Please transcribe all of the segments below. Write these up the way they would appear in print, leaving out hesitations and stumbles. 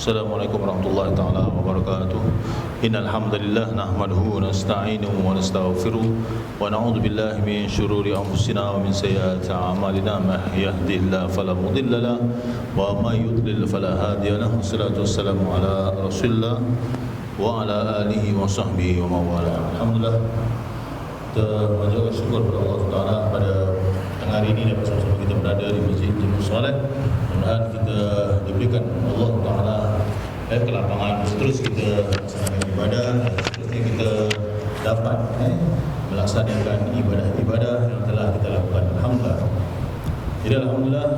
Assalamualaikum warahmatullahi taala wabarakatuh. Innal hamdalillah nahmaduhu wa nasta'inuhu wa nastaghfiruh wa na'udzu billahi min shururi anfusina wa min sayyiati a'malina. May yahdihillahu fala mudilla lahu wa may yudlil fala hadiya lahu. Wassalatu wassalamu ala Rasulillah wa ala alihi wa sahbihi wa mawala. Alhamdulillah, kita mengucapkan syukur kepada Allah Taala pada tengah hari ini dapat sama-sama kita berada di Masjid Jemaah Solat. Mudah-mudahan kita diberikan Allah Taala kelapangan terus kita melaksanakan ibadah, terusnya kita dapat melaksanakan ibadah-ibadah yang telah kita lakukan. Alhamdulillah. Jadi alhamdulillah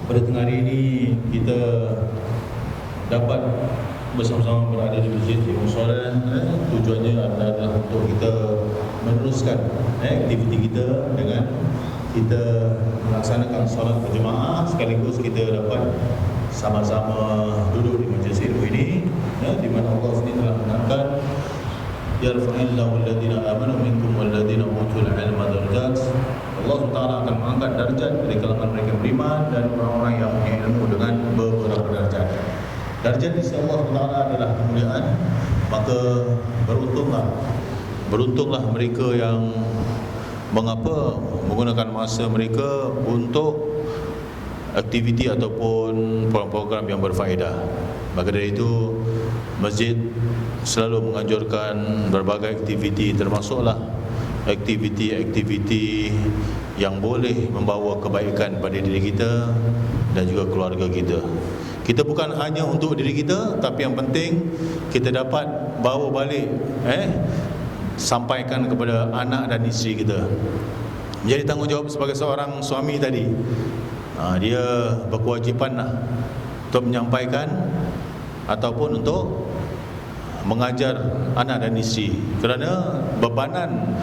pada tengah hari ini kita dapat bersama-sama berada di Masjid Jemaah Solat. Tujuannya adalah untuk kita meneruskan aktiviti kita dengan kita melaksanakan solat berjemaah, sekaligus kita dapat sama-sama duduk di majlis ilmu ini, di mana Allah sendiri telah menangkan yarfa'illahu alladhina amanu minkum walladhina utul ilma darajat. Allah Taala akan mengangkat darjat dari kalangan mereka beriman dan orang-orang yang punya ilmu dengan beberapa darjat. Darjat di sisi Allah Taala adalah kemuliaan, maka beruntunglah mereka yang menggunakan masa mereka untuk aktiviti ataupun program yang berfaedah. Maka dari itu masjid selalu menganjurkan berbagai aktiviti, termasuklah aktiviti-aktiviti yang boleh membawa kebaikan pada diri kita dan juga keluarga kita. Kita bukan hanya untuk diri kita, tapi yang penting kita dapat bawa balik sampaikan kepada anak dan isteri kita. Menjadi tanggungjawab sebagai seorang suami tadi, dia berkewajipan untuk menyampaikan ataupun untuk mengajar anak dan isteri, kerana bebanan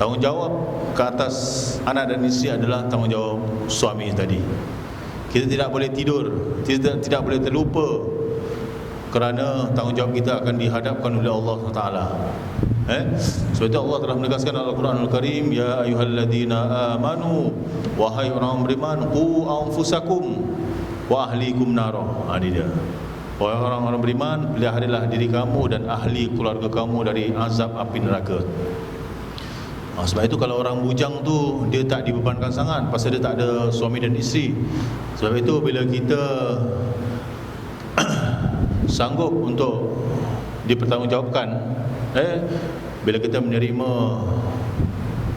tanggungjawab ke atas anak dan isteri adalah tanggungjawab suami tadi. Kita tidak boleh tidur, tidak boleh terlupa, kerana tanggungjawab kita akan dihadapkan oleh Allah Taala. Sebab itu Allah telah menegaskan dalam Al-Quranul Karim, ya ayyuhalladzina amanu, wahai orang beriman, qu anfusakum wa ahlikum nara. Ini dia. Wahai orang-orang beriman, peliharalah diri kamu dan ahli keluarga kamu dari azab api neraka. Sebab itu kalau orang bujang tu dia tak dibebankan sangat pasal dia tak ada suami dan isteri. Sebab itu bila kita sanggup untuk dipertanggungjawabkan, bila kita menerima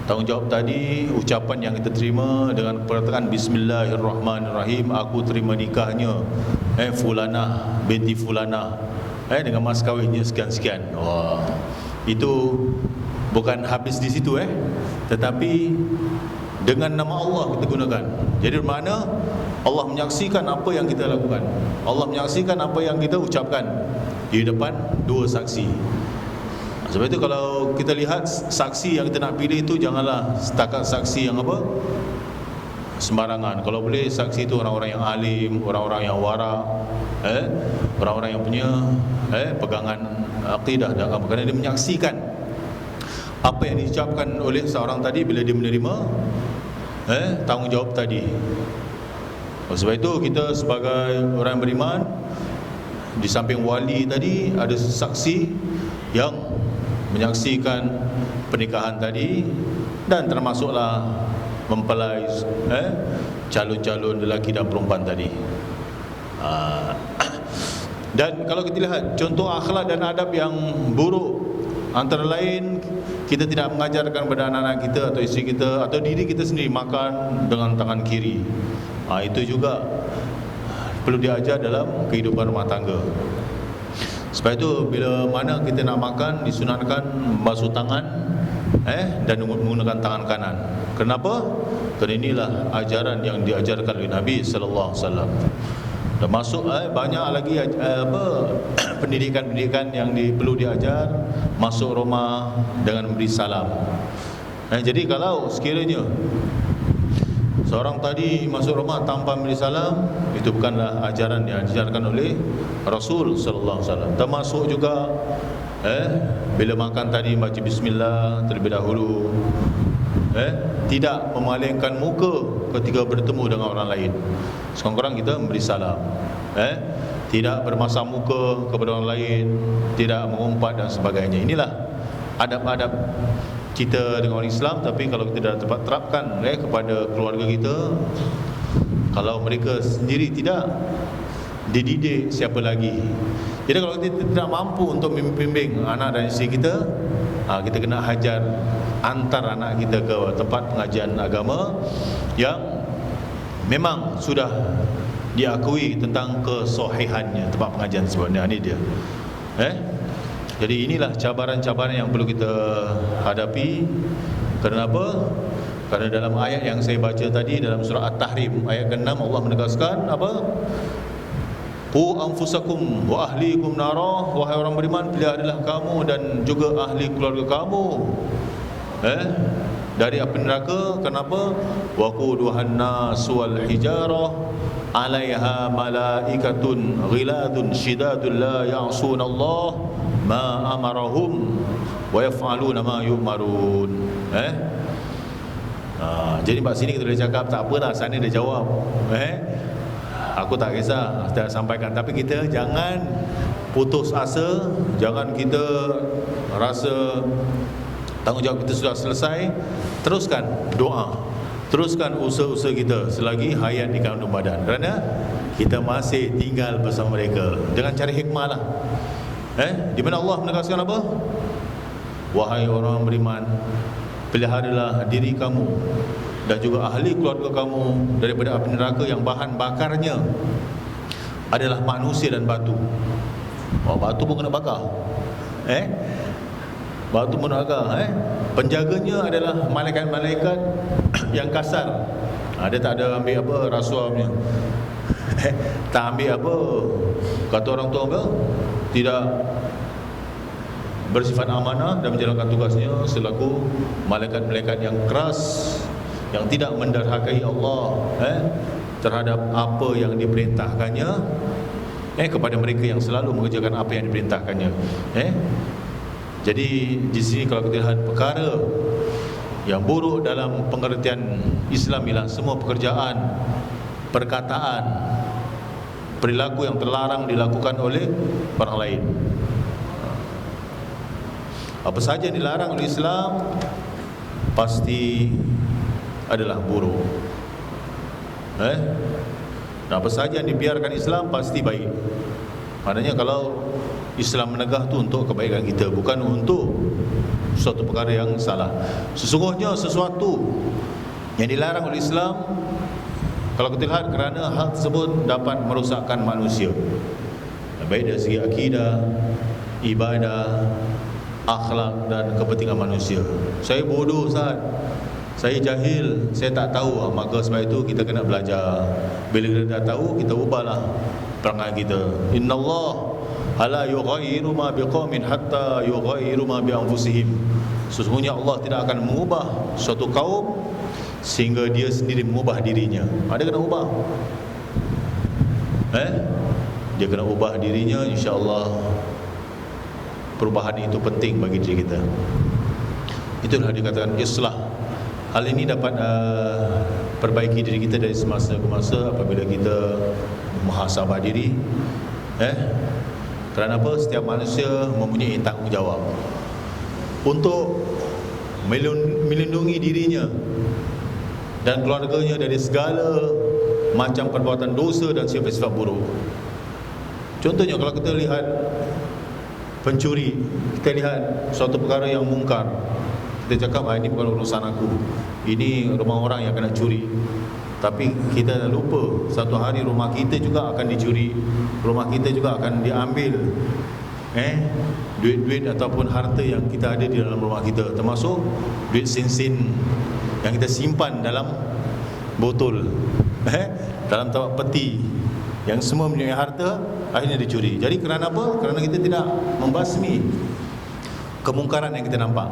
tanggungjawab tadi, ucapan yang kita terima dengan perkataan bismillahirrahmanirrahim, aku terima nikahnya fulanah binti fulanah dengan mas kahwinnya sekian-sekian. Itu bukan habis di situ, tetapi dengan nama Allah kita gunakan. Jadi bermakna Allah menyaksikan apa yang kita lakukan, Allah menyaksikan apa yang kita ucapkan di depan dua saksi. Sebab itu kalau kita lihat saksi yang kita nak pilih itu, janganlah setakat saksi yang sembarangan. Kalau boleh saksi itu orang-orang yang alim, orang-orang yang wara, orang-orang yang punya pegangan akidah dan agama, kerana dia menyaksikan apa yang diucapkan oleh seorang tadi bila dia menerima tanggungjawab tadi. Sebab itu kita sebagai orang yang beriman, di samping wali tadi ada saksi yang menyaksikan pernikahan tadi, dan termasuklah mempelai calon-calon lelaki dan perempuan tadi. Dan kalau kita lihat contoh akhlak dan adab yang buruk, antara lain kita tidak mengajarkan kepada anak-anak kita atau isteri kita atau diri kita sendiri makan dengan tangan kiri. Itu juga perlu diajar dalam kehidupan rumah tangga. Sebab itu bila mana kita nak makan, disunatkan basuh tangan dan menggunakan tangan kanan. Kenapa? Kerana inilah ajaran yang diajarkan oleh Nabi sallallahu alaihi wasallam. Termasuk banyak lagi pendidikan-pendidikan yang perlu diajar. Masuk rumah dengan memberi salam. Jadi kalau sekiranya seorang tadi masuk rumah tanpa memberi salam, itu bukanlah ajaran yang diajarkan oleh Rasul sallallahu alaihi wasallam. Termasuk juga bila makan tadi baca bismillah terlebih dahulu, tidak memalingkan muka ketika bertemu dengan orang lain. Sekarang kita memberi salam. tidak bermasam muka kepada orang lain, tidak mengumpat dan sebagainya. Inilah adab-adab kita dengan orang Islam. Tapi kalau kita dah terapkan kepada keluarga kita, kalau mereka sendiri tidak dididik, siapa lagi? Jadi kalau kita tidak mampu untuk membimbing anak dan isteri kita, kita kena hajar antar anak kita ke tempat pengajian agama yang memang sudah diakui tentang kesohihannya tempat pengajian sebenarnya. Ini dia. Jadi inilah cabaran-cabaran yang perlu kita hadapi. Kenapa? Kerana dalam ayat yang saya baca tadi dalam surah At-Tahrim ayat ke-6, Allah menegaskan apa? Qu anfusakum wa ahlikum nara, wahai orang beriman, peliharalah kamu dan juga ahli keluarga kamu dari api neraka. Kenapa? Wa quduhan nas wal hijarah 'alaiha malaikatun ghiladun shidadun la ya'sunallah ma amarahum wa yaf'aluna ma yu'marun. Jadi kat sini kita boleh cakap tak apalah, sana dia jawab. Aku tak kisah, kita sampaikan. Tapi kita jangan putus asa, jangan kita rasa tanggungjawab kita sudah selesai. Teruskan doa, teruskan usaha-usaha kita selagi hayat di kandung badan, kerana kita masih tinggal bersama mereka dengan cara hikmah lah. Di mana Allah menegaskan apa? Wahai orang beriman, peliharalah diri kamu dan juga ahli keluarga kamu daripada api neraka yang bahan bakarnya adalah manusia dan batu. Batu pun kena bakar. Batu pun kena bakar. Penjaganya adalah malaikat-malaikat yang kasar. Dia tak ada ambil apa rasuah punya. Tak ambil apa, kata orang tua apa, tidak bersifat amanah dan menjalankan tugasnya selaku malaikat-malaikat yang keras, yang tidak menderhakai Allah terhadap apa yang diperintahkannya kepada mereka yang selalu mengerjakan apa yang diperintahkannya. Jadi di sini kalau kita lihat perkara yang buruk dalam pengertian Islam ialah semua pekerjaan, perkataan, perilaku yang terlarang dilakukan oleh orang lain. Apa saja yang dilarang oleh Islam pasti adalah buruk. Dan apa saja yang dibiarkan Islam pasti baik. Maknanya kalau Islam menegah tu untuk kebaikan kita, bukan untuk suatu perkara yang salah. Sesungguhnya sesuatu yang dilarang oleh Islam, kalau kita lihat, kerana hal tersebut dapat merosakkan manusia, baik dari segi akidah, ibadah, akhlak dan kepentingan manusia. Saya bodoh Ustaz, saya jahil, saya tak tahu, maka sebab itu kita kena belajar. Bila kita dah tahu, kita ubahlah perangai kita. Innallah la yughayyiru ma biqaumin hatta yughayyiru ma bi anfusihim. Sesungguhnya Allah tidak akan mengubah suatu kaum sehingga dia sendiri mengubah dirinya. Dia kena ubah. Dia kena ubah dirinya, insya-Allah. Perubahan itu penting bagi diri kita. Itulah dikatakan islah. Hal ini dapat perbaiki diri kita dari semasa ke masa apabila kita muhasabah diri. Kerana apa? Setiap manusia mempunyai tanggungjawab untuk melindungi dirinya dan keluarganya dari segala macam perbuatan dosa dan sifat-sifat buruk. Contohnya kalau kita lihat pencuri, kita lihat suatu perkara yang mungkar, kita cakap ini bukan urusan aku, ini rumah orang yang kena curi. Tapi kita lupa satu hari rumah kita juga akan dicuri, rumah kita juga akan diambil duit-duit ataupun harta yang kita ada di dalam rumah kita, termasuk duit sen-sen yang kita simpan dalam botol, dalam tapak peti, yang semua mempunyai harta akhirnya dicuri. Jadi kerana apa? Kerana kita tidak membasmi kemungkaran yang kita nampak.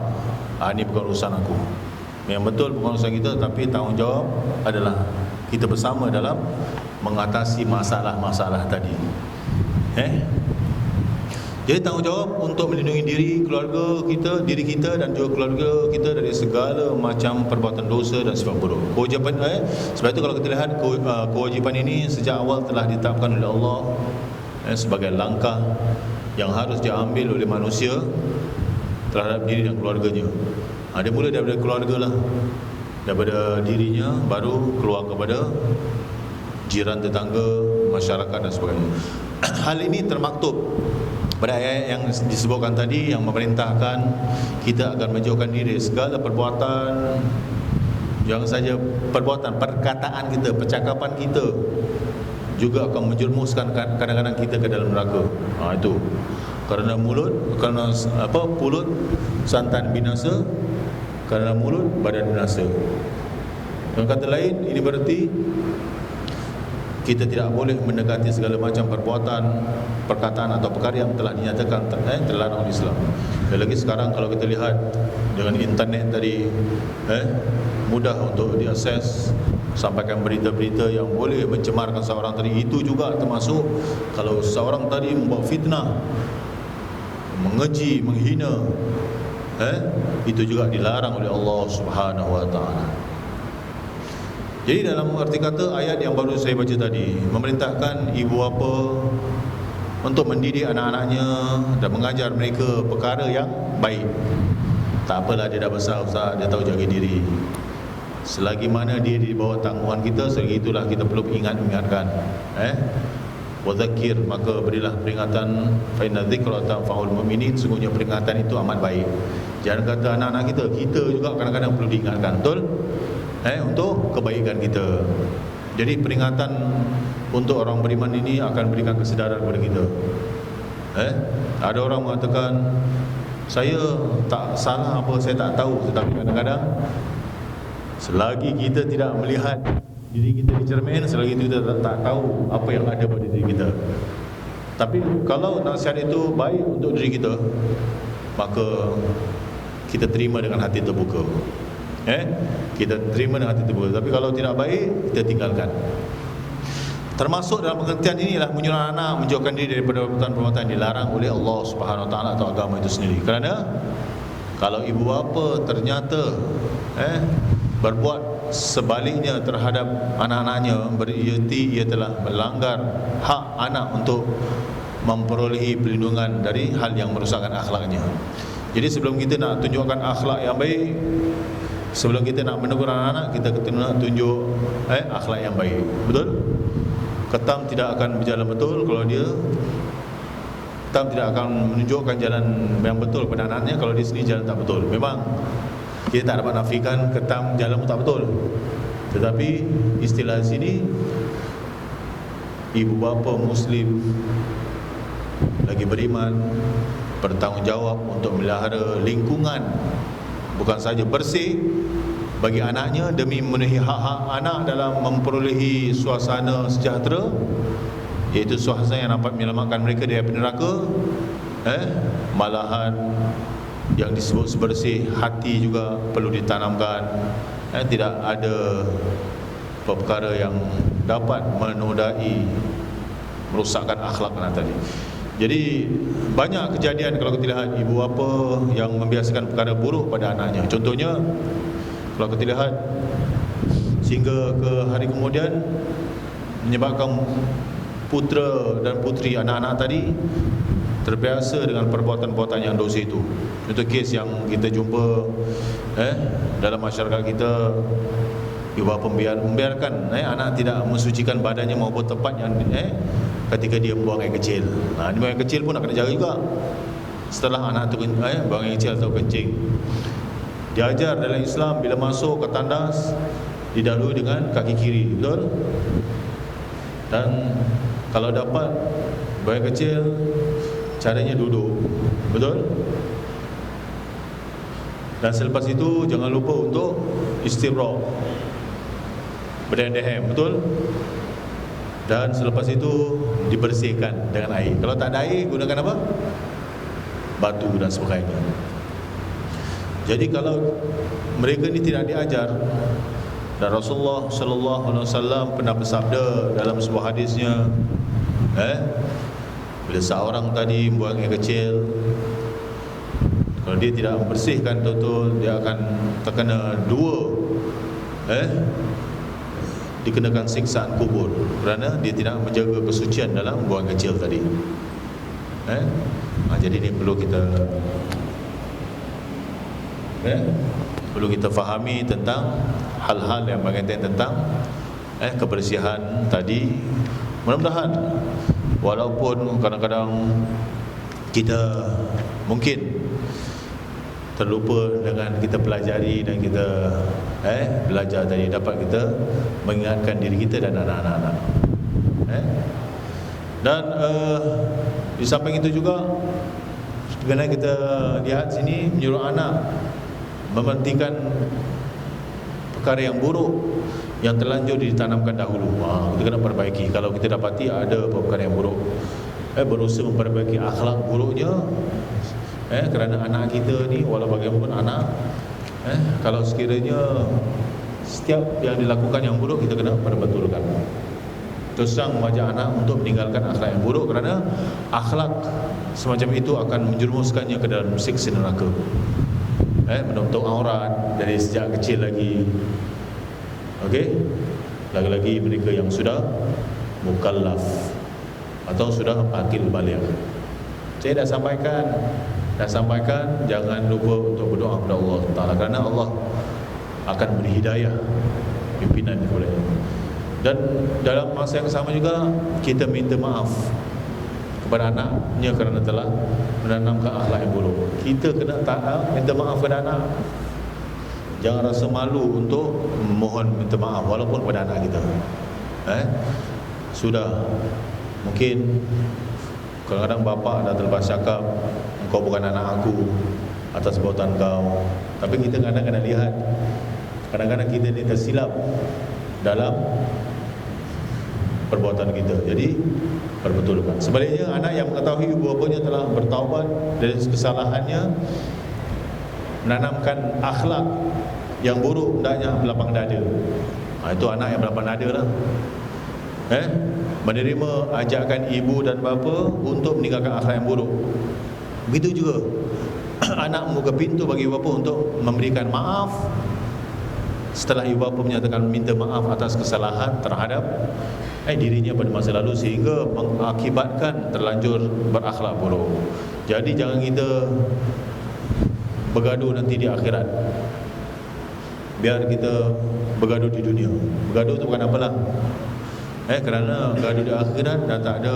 Ini bukan urusan aku. Yang betul bukan urusan kita, tapi tanggungjawab adalah kita bersama dalam mengatasi masalah-masalah tadi. Jadi tanggungjawab untuk melindungi diri, keluarga kita, diri kita dan juga keluarga kita dari segala macam perbuatan dosa dan sifat buruk. Kewajipan sebab itu kalau kita lihat kewajipan ini sejak awal telah ditetapkan oleh Allah. sebagai langkah yang harus diambil oleh manusia terhadap diri dan keluarganya. Dia mula daripada keluarga lah, daripada dirinya, baru keluar kepada jiran, tetangga, masyarakat dan sebagainya. Hal ini termaktub pada ayat yang disebutkan tadi, yang memerintahkan kita agar menjauhkan diri segala perbuatan, jangan saja perbuatan, perkataan kita, percakapan kita juga akan menjerumuskan kadang-kadang kita ke dalam neraka. Itu kerana mulut, kerana pulut santan binasa, kerana mulut badan binasa. Dengan kata lain, ini berarti kita tidak boleh mendekati segala macam perbuatan, perkataan atau perkara yang telah dinyatakan terlarang oleh Islam. Dan lagi sekarang kalau kita lihat dengan internet tadi, mudah untuk diakses, sampaikan berita-berita yang boleh mencemarkan seorang tadi. Itu juga termasuk kalau seorang tadi membuat fitnah, mengeji, menghina, itu juga dilarang oleh Allah Subhanahu wa taala. Jadi dalam arti kata, ayat yang baru saya baca tadi memerintahkan ibu bapa untuk mendidik anak-anaknya dan mengajar mereka perkara yang baik. Tak apalah, dia dah besar Ustaz, dia tahu jaga diri. Selagi mana dia di bawah tanggungan kita, selagi itulah kita perlu ingatkan. Wa dzakir, maka berilah peringatan, fa inna dzikra tanfa'ul mu'minin, sungguhnya peringatan itu amat baik. Jangan kata anak-anak kita juga kadang-kadang perlu diingatkan, betul? Untuk kebaikan kita. Jadi peringatan untuk orang beriman ini akan berikan kesedaran kepada kita. Ada orang mengatakan, saya tak salah apa, saya tak tahu. Tetapi kadang-kadang selagi kita tidak melihat diri kita di cermin, selagi itu kita tak tahu apa yang ada pada diri kita. Tapi kalau nasihat itu baik untuk diri kita, maka kita terima dengan hati terbuka. Kita terima dengan hati terbuka. Tapi kalau tidak baik, kita tinggalkan. Termasuk dalam pengertian inilah menyuruh anak menjauhkan diri daripada perbuatan-perbuatan yang dilarang oleh Allah Subhanahu wa taala atau agama itu sendiri. Kerana kalau ibu bapa ternyata berbuat sebaliknya terhadap anak-anaknya, berarti ia telah melanggar hak anak untuk memperolehi perlindungan dari hal yang merosakkan akhlaknya. Jadi sebelum kita nak tunjukkan akhlak yang baik, sebelum kita nak menegur anak-anak, kita kena tunjuk akhlak yang baik. Betul? Ketam tidak akan berjalan betul kalau Ketam tidak akan menunjukkan jalan yang betul kepada anaknya kalau dia sendiri jalan tak betul. Memang kita tak dapat nafikan Ketam jalan tak betul, tetapi istilah sini, ibu bapa Muslim lagi beriman bertanggungjawab untuk melihara lingkungan bukan saja bersih bagi anaknya demi memenuhi hak-hak anak dalam memperolehi suasana sejahtera, iaitu suasana yang dapat menyelamatkan mereka dari neraka. Malahan yang disebut sebersih hati juga perlu ditanamkan. Tidak ada perkara yang dapat menodai, merosakkan akhlak anak tadi. Jadi banyak kejadian kalau kita lihat ibu bapa yang membiasakan perkara buruk pada anaknya. Contohnya, kalau kita lihat sehingga ke hari kemudian menyebabkan putera dan puteri anak-anak tadi terbiasa dengan perbuatan-perbuatan yang dosa itu. Itu kes yang kita jumpa dalam masyarakat kita. Ibu bapa membiarkan anak tidak mensucikan badannya maupun tempat yang ketika dia buang air kecil. Dia buang air kecil pun nak kena jaga juga. Setelah anak tu buang air kecil atau kencing, diajar dalam Islam bila masuk ke tandas didahului dengan kaki kiri, betul? Dan kalau dapat buang air kecil, caranya duduk, betul? Dan selepas itu jangan lupa untuk istirah, berdehem-dehem, betul? Dan selepas itu dibersihkan dengan air. Kalau tak ada air, gunakan apa? Batu dan sebagainya. Jadi kalau mereka ini tidak diajar, dan Rasulullah sallallahu alaihi wasallam pernah bersabda dalam sebuah hadisnya, bila seorang tadi buang air kecil, kalau dia tidak membersihkan betul, dia akan terkena dua dikenakan siksaan kubur kerana dia tidak menjaga kesucian dalam buang kecil tadi. Jadi ini perlu kita fahami tentang hal-hal yang berkaitan tentang kebersihan tadi. Mudah-mudahan walaupun kadang-kadang kita mungkin terlupa dengan kita pelajari dan kita belajar tadi, dapat kita mengingatkan diri kita dan anak-anak. Dan di samping itu juga kena kita lihat sini menyuruh anak mementingkan perkara yang buruk yang terlanjur ditanamkan dahulu. Kita kena perbaiki. Kalau kita dapati ada perkara yang buruk, berusaha memperbaiki akhlak buruknya. Kerana anak kita ni walau bagaimanapun anak, kalau sekiranya setiap yang dilakukan yang buruk, kita kena perbetulkan. Terus terang mengajak anak untuk meninggalkan akhlak yang buruk, kerana akhlak semacam itu akan menjerumuskannya ke dalam siksa neraka. Menutup aurat dari sejak kecil lagi. Okey, lagi-lagi mereka yang sudah mukallaf atau sudah akil baligh. Saya dah sampaikan jangan lupa untuk berdoa kepada Allah Taala, kerana Allah akan beri hidayah pimpinan kepada kita. Dan dalam masa yang sama juga kita minta maaf kepada anaknya kerana telah menanamkan akhlak yang buruk. Kita kena minta maaf kepada anak. Jangan rasa malu untuk mohon minta maaf walaupun kepada anak kita. Sudah mungkin kadang-kadang bapa dah terlepas cakap, engkau bukan anak aku atas perbuatan kau. Tapi kita kadang-kadang kena lihat, kadang-kadang kita ni tersilap dalam perbuatan kita. Jadi perbetulkan. Sebaliknya, anak yang mengetahui ibu bapanya telah bertaubat dari kesalahannya, menanamkan akhlak yang buruk, hendaknya berlapang dada. Itu anak yang berlapang dada lah. Menerima ajakan ibu dan bapa untuk meninggalkan akhlak yang buruk. Begitu juga anak membuka pintu bagi ibu bapa untuk memberikan maaf setelah ibu bapa menyatakan minta maaf atas kesalahan terhadap dirinya pada masa lalu, sehingga mengakibatkan terlanjur berakhlak buruk. Jadi jangan kita bergaduh nanti di akhirat. Biar kita bergaduh di dunia. Bergaduh itu bukan apalah, kerana bergaduh di akhirat dah tak ada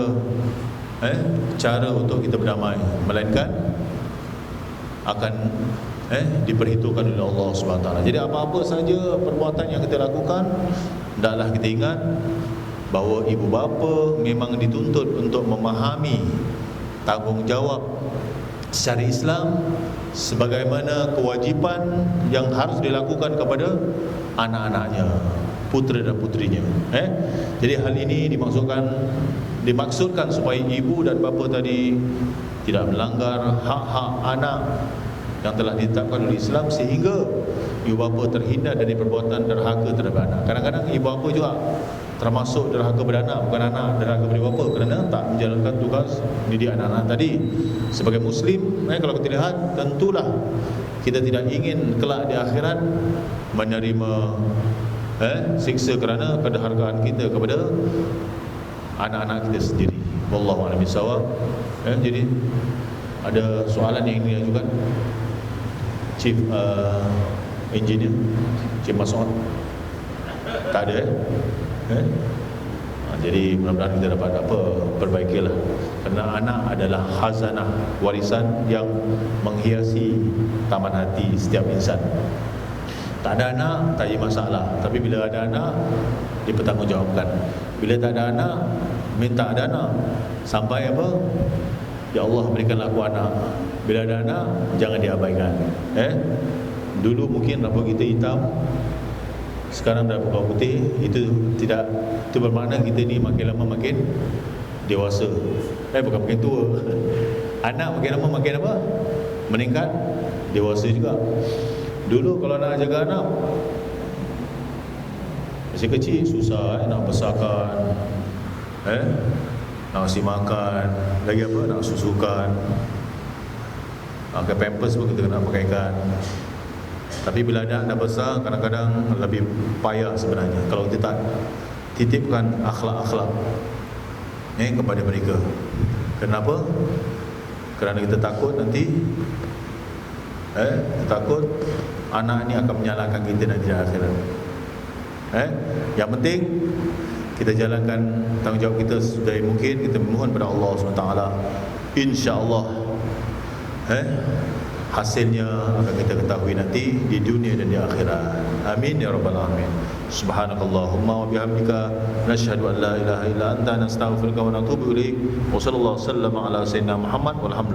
cara untuk kita berdamai, melainkan akan diperhitungkan oleh Allah SWT. Jadi apa-apa saja perbuatan yang kita lakukan, hendaklah kita ingat bahawa ibu bapa memang dituntut untuk memahami tanggungjawab secara Islam sebagaimana kewajipan yang harus dilakukan kepada anak-anaknya, putera dan putrinya. Jadi hal ini dimaksudkan supaya ibu dan bapa tadi tidak melanggar hak-hak anak yang telah ditetapkan oleh Islam, sehingga ibu bapa terhindar dari perbuatan derhaka terhadap anak. Kadang-kadang ibu bapa juga termasuk derhaka pada anak, bukan anak derhaka pada bapa kerana tak menjalankan tugas mendidik anak-anak tadi. Sebagai Muslim, kalau kita lihat, tentulah kita tidak ingin kelak di akhirat menerima siksa kerana kederhakaan kita kepada anak-anak kita sendiri. Wallahu a'lam bishawab. Jadi ada soalan yang ingin diajukan Chief Engineer, Chief Mas'ud? Tak ada jadi mudah-mudahan kita dapat perbaikilah, kerana anak adalah khazanah, warisan yang menghiasi taman hati setiap insan. Tak ada anak, tak ada masalah. Tapi bila ada anak, dipertanggungjawabkan. Bila tak ada anak, minta ada anak. Sampai apa? Ya Allah, berikanlah aku anak. Bila ada anak, jangan diabaikan. Dulu mungkin rambut kita hitam, sekarang dah berubah putih. Itu bermakna kita ni makin lama makin dewasa. Bukan makin tua. Anak makin lama makin apa? Meningkat dewasa juga. Dulu kalau nak jaga anak masih kecil, susah nak besarkan, nak kasih makan, lagi apa, nak susukan, pakai pampers pun kita kena pakaikan. Tapi bila anak dah besar, kadang-kadang lebih payah sebenarnya kalau kita tak titipkan akhlak-akhlak kepada mereka. Kenapa? Kerana kita takut nanti takut anak ni akan menyalahkan kita nanti di akhirat. Yang penting kita jalankan tanggungjawab kita sebaik mungkin. Kita memohon kepada Allah SWT, insya-Allah hasilnya akan kita ketahui nanti di dunia dan di akhirat. Amin ya rabbal alamin. Subhanakallahumma wa bihamdika nashhadu an la ilaha illa anta nastaghfiruka wa natubu ilaik. Wa sallallahu wasallam ala sayyidina Muhammad walhamdulillah.